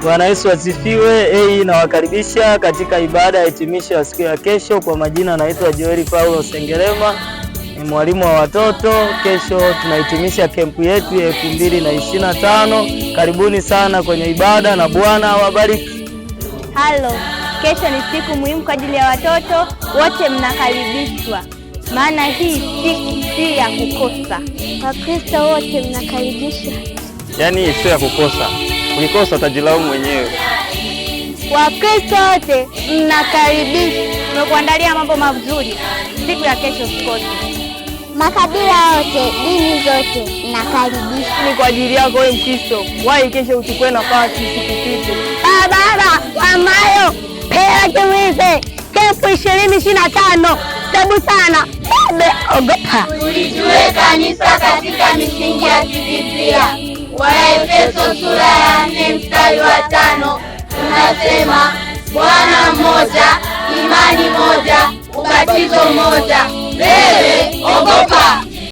Bwana Yesu asifiwe. Nawakaribisha katika ibada ya hitimisho ya siku ya kesho. Kwa majina anaitwa Joel Paulo Sengerema, ni mwalimu wa watoto. Kesho tunahitimisha kempu yetu ya 2025. Karibuni sana kwenye ibada na Bwana awabariki. Halo, kesho ni siku muhimu kwa ajili ya watoto wote, mnakaribishwa. Maana hii siku si ya kukosa. Wakristo wote mnakaribishwa. Yaani sio ya kukosa. Ukikosa utajilaumu mwenyewe. Wakristo wote mnakaribishwa. Tumekuandalia mambo mazuri siku ya kesho, usikose. Makabila yote, dini zote mnakaribishwa. Ni kwa ajili yako wewe Mkristo. Wahi kesho uchukue nafasi usikupite. Baba, Amayo, Pera Kiwize, kempu 2025. Tabu sana. Ogopa. Tulijue kanisa katika misingi ya Biblia. Waefeso sura ya 4 mstari wa 5 tunasema Bwana mmoja, imani moja, ubatizo mmoja. Wewe ogopa.